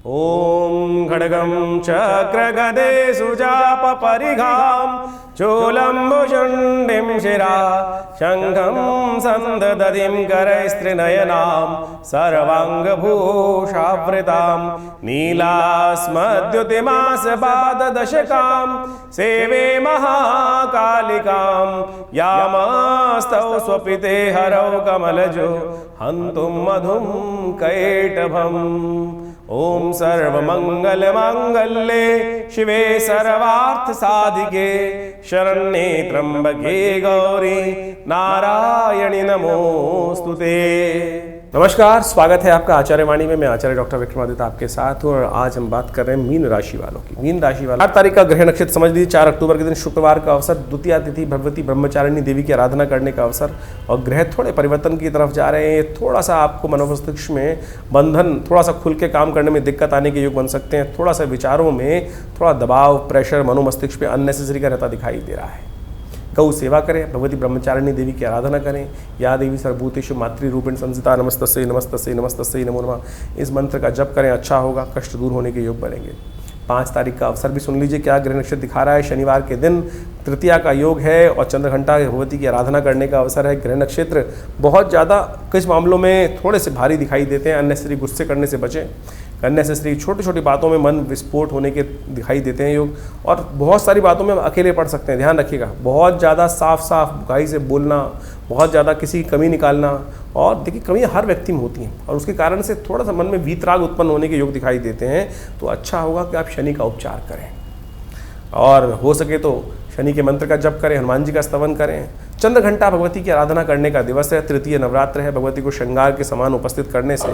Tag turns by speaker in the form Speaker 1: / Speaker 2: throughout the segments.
Speaker 1: ॐ खड्गं चक्रगदे सुजापपरिघां चूलम्बुशुण्डिं शिरा शङ्खं सन्ददतिं करैस्त्रिनयनां सर्वाङ्गभूषावृतां नीलास्मद्युतिमासपाददशकां सेवे महाकालिकां यामास्तौ स्वपिते हरौ कमलजो हन्तुं मधुं कैटभम्। ओम सर्वमंगलमांगल्ये शिवे सर्वार्थसाधिके शरण्ये त्र्यंबके गौरी नारायणी नमोस्तुते। नमस्कार, स्वागत है आपका आचार्य वाणी में। मैं आचार्य डॉक्टर विक्रमादित्य आपके साथ हूँ और आज हम बात कर रहे हैं मीन राशि वालों की। मीन राशि वाले 8 तारीख का ग्रह नक्षत्र समझ लीजिए। 4 अक्टूबर के दिन शुक्रवार का अवसर, द्वितीया तिथि, भगवती ब्रह्मचारिणी देवी की आराधना करने का अवसर और ग्रह थोड़े परिवर्तन की तरफ जा रहे हैं। थोड़ा सा आपको मनोमस्तिष्क में बंधन, थोड़ा सा खुल के काम करने में दिक्कत आने के योग बन सकते हैं। थोड़ा सा विचारों में थोड़ा दबाव, प्रेशर मनोमस्तिष्क पे अननेसेसरी का रहता दिखाई दे रहा है। गौ सेवा करें, भगवती ब्रह्मचारिणी देवी की आराधना करें। या देवी सर्वभूतेषु मातृरूपेण संस्थिता नमस्तस्यै नमस्तस्यै नमस्तस्यै नमो नमः, इस मंत्र का जप करें, अच्छा होगा, कष्ट दूर होने के योग बनेंगे। 5 तारीख का अवसर भी सुन लीजिए क्या ग्रह नक्षत्र दिखा रहा है। शनिवार के दिन तृतीया का योग है और चंद्रघंटा भगवती की आराधना करने का अवसर है। ग्रह नक्षत्र बहुत ज़्यादा कुछ मामलों में थोड़े से भारी दिखाई देते हैं। अननेसेसरी गुस्से करने से बचें। अननेसेसरी छोटी छोटी बातों में मन विस्फोट होने के दिखाई देते हैं योग, और बहुत सारी बातों में हम अकेले पड़ सकते हैं। ध्यान रखिएगा, बहुत ज़्यादा साफ बुराई से बोलना, बहुत ज़्यादा किसी की कमी निकालना, और देखिए कमियाँ हर व्यक्ति में होती हैं और उसके कारण से थोड़ा सा मन में वीतराग उत्पन्न होने के योग दिखाई देते हैं। तो अच्छा होगा कि आप शनि का उपचार करें और हो सके तो शनि के मंत्र का जप करें, हनुमान जी का स्तवन करें। चंद्रघंटा भगवती की आराधना करने का दिवस है। तृतीय नवरात्र है। भगवती को श्रृंगार के समान उपस्थित करने से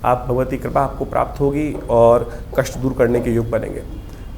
Speaker 1: आप भगवती कृपा आपको प्राप्त होगी और कष्ट दूर करने के योग बनेंगे।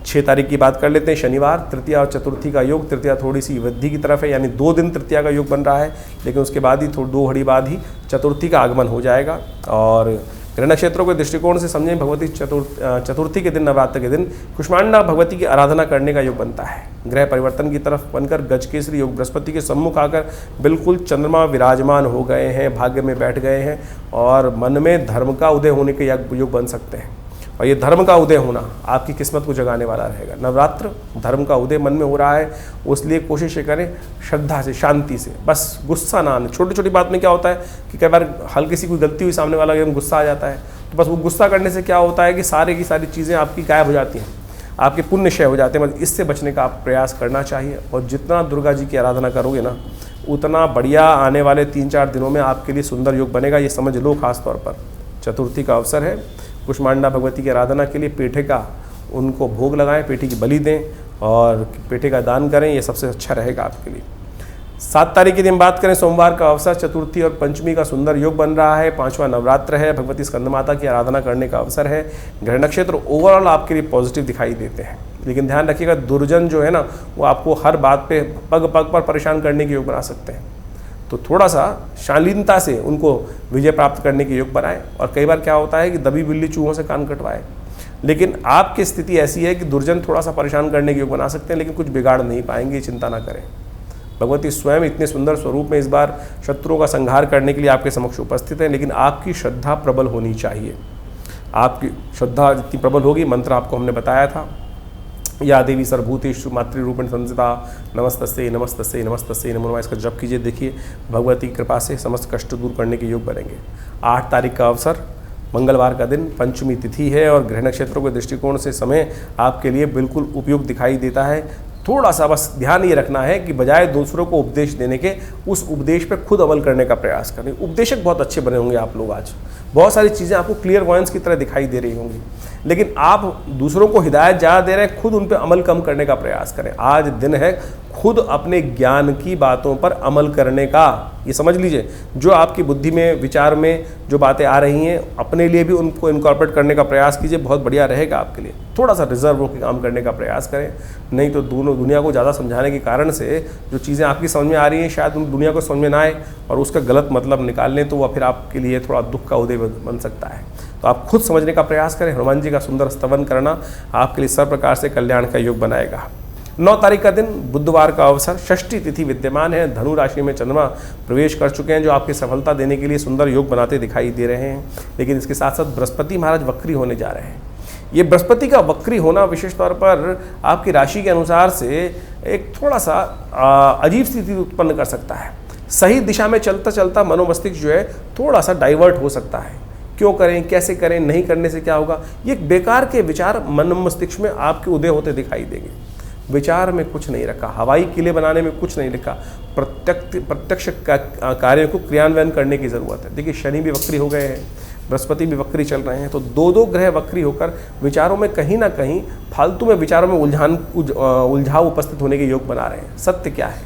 Speaker 1: 6 तारीख की बात कर लेते हैं। शनिवार, तृतीया और चतुर्थी का योग। तृतीया थोड़ी सी वृद्धि की तरफ है, यानी 2 दिन तृतीया का योग बन रहा है, लेकिन उसके बाद ही 2 घड़ी बाद ही चतुर्थी का आगमन हो जाएगा। और ग्रह नक्षत्रों के दृष्टिकोण से समझें, भगवती चतुर्थी के दिन, नवरात्र के दिन कुष्मांडा भगवती की आराधना करने का योग बनता है। ग्रह परिवर्तन की तरफ बनकर गजकेसरी योग बृहस्पति के सम्मुख आकर बिल्कुल चंद्रमा विराजमान हो गए हैं, भाग्य में बैठ गए हैं और मन में धर्म का उदय होने के योग बन सकते हैं। और ये धर्म का उदय होना आपकी किस्मत को जगाने वाला रहेगा। नवरात्र धर्म का उदय मन में हो रहा है, इसलिए कोशिश करें श्रद्धा से, शांति से, बस गुस्सा ना आने। छोटी छोटी बात में क्या होता है कि कई बार हल्की सी कोई गलती हुई, सामने वाला एकदम गुस्सा आ जाता है, तो बस वो गुस्सा करने से क्या होता है कि सारी की सारी चीज़ें आपकी गायब हो जाती हैं, आपके पुण्य क्षय हो जाते हैं। मतलब इससे बचने का आप प्रयास करना चाहिए। और जितना दुर्गा जी की आराधना करोगे ना, उतना बढ़िया आने वाले 3-4 दिनों में आपके लिए सुंदर योग बनेगा, ये समझ लो। खास तौर पर चतुर्थी का अवसर है। कुष्मांडा भगवती की आराधना के लिए पेठे का उनको भोग लगाएं, पेठी की बलि दें और पेठे का दान करें, ये सबसे अच्छा रहेगा आपके लिए। 7 तारीख के दिन बात करें, सोमवार का अवसर, चतुर्थी और पंचमी का सुंदर योग बन रहा है। 5वां नवरात्र है। भगवती स्कंदमाता की आराधना करने का अवसर है। ग्रह नक्षत्र ओवरऑल आपके लिए पॉजिटिव दिखाई देते हैं, लेकिन ध्यान रखिएगा दुर्जन जो है ना, वो आपको हर बात पे पग पग पर परेशान करने के योग बना सकते हैं। तो थोड़ा सा शालीनता से उनको विजय प्राप्त करने के योग बनाएं। और कई बार क्या होता है कि दबी बिल्ली चूहों से कान कटवाए, लेकिन आपकी स्थिति ऐसी है कि दुर्जन थोड़ा सा परेशान करने के योग बना सकते हैं, लेकिन कुछ बिगाड़ नहीं पाएंगे, चिंता ना करें। भगवती स्वयं इतने सुंदर स्वरूप में इस बार शत्रुओं का संहार करने के लिए आपके समक्ष उपस्थित है, लेकिन आपकी श्रद्धा प्रबल होनी चाहिए। आपकी श्रद्धा जितनी प्रबल होगी, मंत्र आपको हमने बताया था, या देवी सर्वभूतेषु मातृरूपेण संस्थिता नमस्तस्यै नमस्तस्यै नमस्तस्यै नमो नमः, इसका जप कीजिए। देखिए भगवती की कृपा से समस्त कष्ट दूर करने के योग बनेंगे। 8 तारीख का अवसर, मंगलवार का दिन, पंचमी तिथि है और ग्रह नक्षत्रों के दृष्टिकोण से समय आपके लिए बिल्कुल उपयुक्त दिखाई देता है। थोड़ा सा बस ध्यान ये रखना है कि बजाय दूसरों को उपदेश देने के, उस उपदेश पर खुद अमल करने का प्रयास करें। उपदेशक बहुत अच्छे बने होंगे आप लोग, आज बहुत सारी चीज़ें आपको क्लियर वॉइस की तरह दिखाई दे रही होंगी, लेकिन आप दूसरों को हिदायत ज़्यादा दे रहे हैं, खुद उन पर अमल कम करने का प्रयास करें। आज दिन है खुद अपने ज्ञान की बातों पर अमल करने का। ये समझ लीजिए, जो आपकी बुद्धि में, विचार में जो बातें आ रही हैं, अपने लिए भी उनको इनकॉर्पोरेट करने का प्रयास कीजिए, बहुत बढ़िया रहेगा आपके लिए। थोड़ा सा रिजर्व होकर काम करने का प्रयास करें, नहीं तो दोनों दुनिया को ज़्यादा समझाने के कारण से जो चीज़ें आपकी समझ में आ रही हैं शायद उन दुनिया को समझ में ना आए और उसका गलत मतलब निकाल लें, तो वह फिर आपके लिए थोड़ा दुख का उदय बन सकता है। तो आप खुद समझने का प्रयास करें। हनुमान जी का सुंदर स्तवन करना आपके लिए सब प्रकार से कल्याण का योग बनाएगा। 9 तारीख का दिन, बुधवार का अवसर, षष्ठी तिथि विद्यमान है। धनु राशि में चंद्रमा प्रवेश कर चुके हैं, जो आपकी सफलता देने के लिए सुंदर योग बनाते दिखाई दे रहे हैं। लेकिन इसके साथ साथ बृहस्पति महाराज वक्री होने जा रहे हैं। ये बृहस्पति का वक्री होना विशेष तौर पर आपकी राशि के अनुसार से एक थोड़ा सा अजीब स्थिति उत्पन्न कर सकता है। सही दिशा में चलता चलता मनोमस्तिष्क जो है थोड़ा सा डाइवर्ट हो सकता है। क्यों करें, कैसे करें, नहीं करने से क्या होगा, ये एक बेकार के विचार मन मस्तिष्क में आपके उदय होते दिखाई देंगे। विचार में कुछ नहीं रखा, हवाई किले बनाने में कुछ नहीं लिखा, प्रत्यक्ष कार्यों को क्रियान्वयन करने की ज़रूरत है। देखिए शनि भी वक्री हो गए हैं, बृहस्पति भी वक्री चल रहे हैं, तो दो ग्रह वक्री होकर विचारों में कहीं ना कहीं फालतू में विचारों में उलझाव उपस्थित होने के योग बना रहे हैं। सत्य क्या है,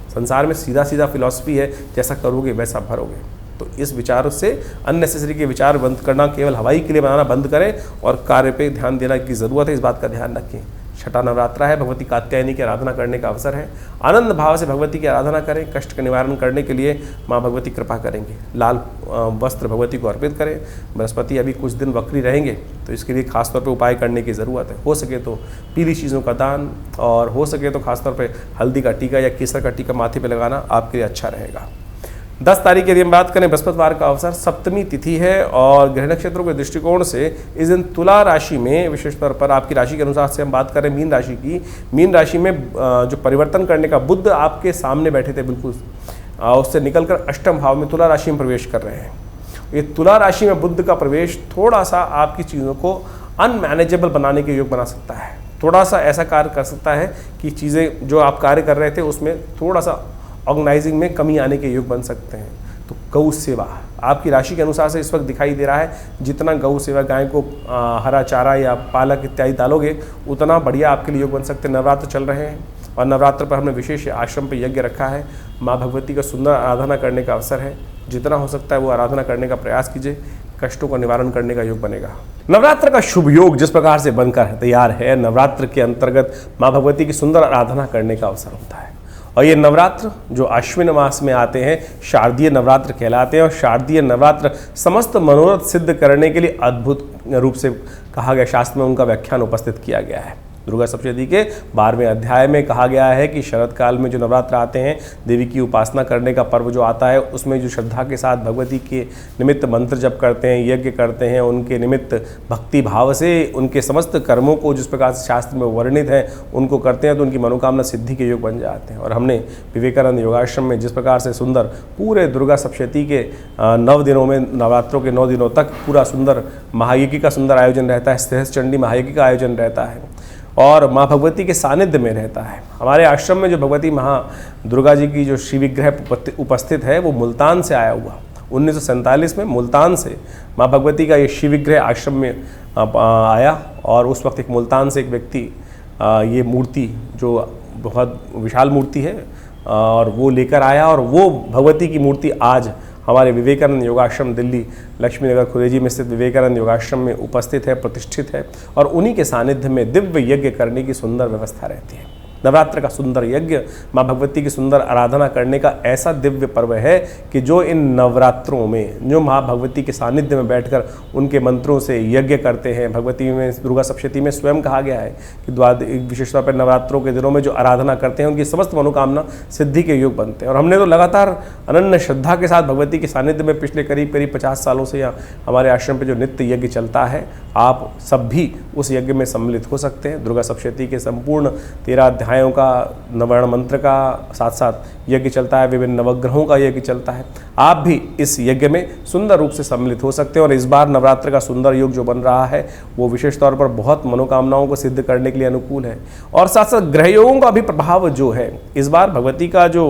Speaker 1: संसार में सीधा सीधा फिलॉसफी है, जैसा करोगे वैसा भरोगे। तो इस विचार से अननेसेसरी के विचार बंद करना, केवल हवाई के लिए बनाना बंद करें और कार्य पे ध्यान देना की ज़रूरत है, इस बात का ध्यान रखें। छठा नवरात्रा है, भगवती कात्यायनी की आराधना करने का अवसर है। आनंद भाव से भगवती की आराधना करें। कष्ट का निवारण करने के लिए माँ भगवती कृपा करेंगे। लाल वस्त्र भगवती को अर्पित करें। बृहस्पति अभी कुछ दिन वक्री रहेंगे, तो इसके लिए खासतौर पे उपाय करने की ज़रूरत है। हो सके तो पीली चीज़ों का दान, और हो सके तो खासतौर पे हल्दी का टीका या केसर का टीका माथे पे लगाना आपके लिए अच्छा रहेगा। 10 तारीख यदि हम बात करें, बृहस्पतिवार का अवसर, सप्तमी तिथि है और ग्रह नक्षत्रों के दृष्टिकोण से इस दिन तुला राशि में, विशेष तौर पर आपकी राशि के अनुसार से हम बात करें मीन राशि की, मीन राशि में जो परिवर्तन करने का बुध आपके सामने बैठे थे बिल्कुल, उससे निकलकर अष्टम भाव में तुला राशि में प्रवेश कर रहे हैं। ये तुला राशि में बुध का प्रवेश थोड़ा सा आपकी चीज़ों को अनमैनेजेबल बनाने के योग बना सकता है। थोड़ा सा ऐसा कार्य कर सकता है कि चीज़ें जो आप कार्य कर रहे थे उसमें थोड़ा सा ऑर्गेनाइजिंग में कमी आने के योग बन सकते हैं। तो गौ सेवा आपकी राशि के अनुसार से इस वक्त दिखाई दे रहा है, जितना गौ सेवा, गाय को हरा चारा या पालक इत्यादि डालोगे उतना बढ़िया आपके लिए योग बन सकते हैं। नवरात्र चल रहे हैं और नवरात्र पर हमने विशेष आश्रम पर यज्ञ रखा है। माँ भगवती का सुंदर आराधना करने का अवसर है। जितना हो सकता है वो आराधना करने का प्रयास कीजिए, कष्टों का निवारण करने का योग बनेगा। नवरात्र का शुभ योग जिस प्रकार से बनकर तैयार है, नवरात्र के अंतर्गत माँ भगवती की सुंदर आराधना करने का अवसर होता है। और ये नवरात्र जो अश्विन मास में आते हैं, शारदीय नवरात्र कहलाते हैं। और शारदीय नवरात्र समस्त मनोरथ सिद्ध करने के लिए अद्भुत रूप से कहा गया, शास्त्र में उनका व्याख्यान उपस्थित किया गया है। दुर्गा सप्तशती के 12वें अध्याय में कहा गया है कि शरद काल में जो नवरात्र आते हैं, देवी की उपासना करने का पर्व जो आता है, उसमें जो श्रद्धा के साथ भगवती के निमित्त मंत्र जप करते हैं, यज्ञ करते हैं, उनके निमित्त भक्ति भाव से उनके समस्त कर्मों को जिस प्रकार से शास्त्र में वर्णित है उनको करते हैं, तो उनकी मनोकामना सिद्धि के योग बन जाते हैं। और हमने विवेकानंद योगाश्रम में जिस प्रकार से सुंदर पूरे दुर्गा सप्तशती के 9 दिनों में, नवरात्रों के 9 दिनों तक पूरा सुंदर महायज्ञ का सुंदर आयोजन रहता है, सहस्त्र चंडी महायज्ञ का आयोजन रहता है और माँ भगवती के सानिध्य में रहता है। हमारे आश्रम में जो भगवती दुर्गा जी की जो श्री विग्रह उपस्थित है वो मुल्तान से आया हुआ। 1947 में मुल्तान से माँ भगवती का ये श्री विग्रह आश्रम में आया और उस वक्त एक मुल्तान से एक व्यक्ति ये मूर्ति जो बहुत विशाल मूर्ति है और वो लेकर आया और वो भगवती की मूर्ति आज हमारे विवेकानंद योगाश्रम दिल्ली लक्ष्मी नगर खुरेजी में स्थित विवेकानंद योगाश्रम में उपस्थित है, प्रतिष्ठित है और उन्हीं के सानिध्य में दिव्य यज्ञ करने की सुंदर व्यवस्था रहती है। नवरात्र का सुंदर यज्ञ, माँ भगवती की सुंदर आराधना करने का ऐसा दिव्य पर्व है कि जो इन नवरात्रों में जो माँ भगवती के सानिध्य में बैठकर उनके मंत्रों से यज्ञ करते हैं, भगवती में दुर्गा सप्तशती में स्वयं कहा गया है कि विशेष तौर पर नवरात्रों के दिनों में जो आराधना करते हैं उनकी समस्त मनोकामना सिद्धि के योग बनते हैं। और हमने तो लगातार अनन्य श्रद्धा के साथ भगवती के सानिध्य में पिछले करीब 50 सालों से यहाँ हमारे आश्रम पर जो नित्य यज्ञ चलता है, आप सब भी उस यज्ञ में सम्मिलित हो सकते हैं। दुर्गा सप्तशती के संपूर्ण 13 अध्यायों का, नवर्ण मंत्र का साथ साथ यज्ञ चलता है, विभिन्न नवग्रहों का यज्ञ चलता है। आप भी इस यज्ञ में सुंदर रूप से सम्मिलित हो सकते हैं और इस बार नवरात्र का सुंदर योग जो बन रहा है वो विशेष तौर पर बहुत मनोकामनाओं को सिद्ध करने के लिए अनुकूल है। और साथ साथ ग्रह योगों का भी प्रभाव जो है इस बार भगवती का जो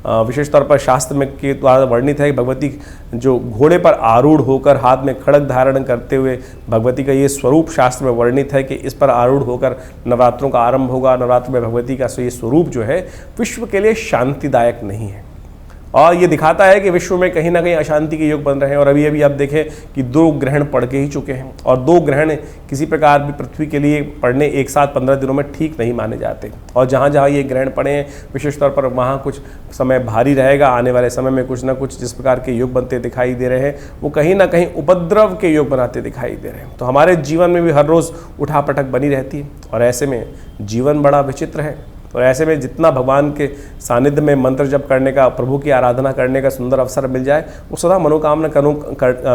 Speaker 1: विशेष तौर पर शास्त्र में के द्वारा वर्णित है, भगवती जो घोड़े पर आरूढ़ होकर हाथ में खड्ग धारण करते हुए भगवती का ये स्वरूप शास्त्र में वर्णित है कि इस पर आरूढ़ होकर नवरात्रों का आरंभ होगा। नवरात्र में भगवती का ये स्वरूप जो है विश्व के लिए शांतिदायक नहीं है और ये दिखाता है कि विश्व में कहीं ना कहीं अशांति के योग बन रहे हैं। और अभी अभी आप देखें कि 2 ग्रहण पड़ के ही चुके हैं और 2 ग्रहण किसी प्रकार भी पृथ्वी के लिए पड़ने एक साथ 15 दिनों में ठीक नहीं माने जाते। और जहाँ जहाँ ये ग्रहण पड़े हैं विशेष तौर पर वहाँ कुछ समय भारी रहेगा। आने वाले समय में कुछ ना कुछ जिस प्रकार के योग बनते दिखाई दे रहे हैं वो कहीं ना कहीं उपद्रव के योग बनाते दिखाई दे रहे हैं। तो हमारे जीवन में भी हर रोज़ उठापटक बनी रहती है और ऐसे में जीवन बड़ा विचित्र है। और ऐसे में जितना भगवान के सानिध्य में मंत्र जप करने का, प्रभु की आराधना करने का सुंदर अवसर मिल जाए वो सदा मनोकामना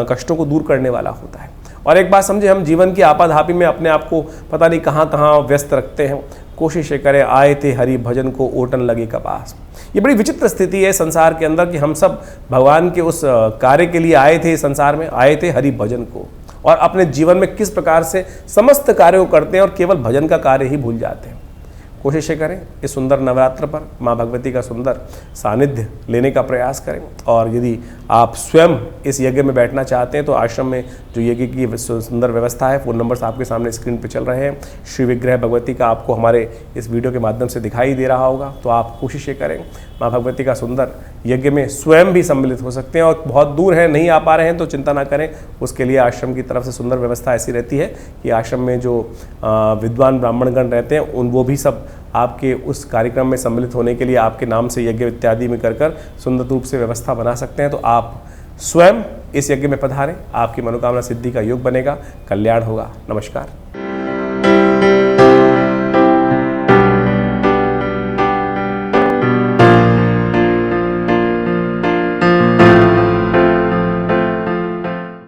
Speaker 1: कष्टों को दूर करने वाला होता है। और एक बात समझे, हम जीवन की आपाधापी में अपने आप को पता नहीं कहाँ कहाँ व्यस्त रखते हैं। कोशिश ये करें, आए थे हरि भजन को ओटन लगे कपास। ये बड़ी विचित्र स्थिति है संसार के अंदर कि हम सब भगवान के उस कार्य के लिए आए थे, संसार में आए थे हरि भजन को, और अपने जीवन में किस प्रकार से समस्त कार्यों को करते हैं और केवल भजन का कार्य ही भूल जाते हैं। कोशिश करें इस सुंदर नवरात्र पर माँ भगवती का सुंदर सानिध्य लेने का प्रयास करें। और यदि आप स्वयं इस यज्ञ में बैठना चाहते हैं तो आश्रम में जो यज्ञ की सुंदर व्यवस्था है, फ़ोन नंबर्स आपके सामने स्क्रीन पर चल रहे हैं। श्री विग्रह भगवती का आपको हमारे इस वीडियो के माध्यम से दिखाई दे रहा होगा। तो आप कोशिश करें माँ भगवती का सुंदर यज्ञ में स्वयं भी सम्मिलित हो सकते हैं। और बहुत दूर है, नहीं आ पा रहे हैं तो चिंता ना करें, उसके लिए आश्रम की तरफ से सुंदर व्यवस्था ऐसी रहती है कि आश्रम में जो विद्वान ब्राह्मणगण रहते हैं वो भी सब आपके उस कार्यक्रम में सम्मिलित होने के लिए आपके नाम से यज्ञ इत्यादि में कर सुंदर रूप से व्यवस्था बना सकते हैं। तो आप स्वयं इस यज्ञ में पधारें, आपकी मनोकामना सिद्धि का योग बनेगा, कल्याण होगा। नमस्कार।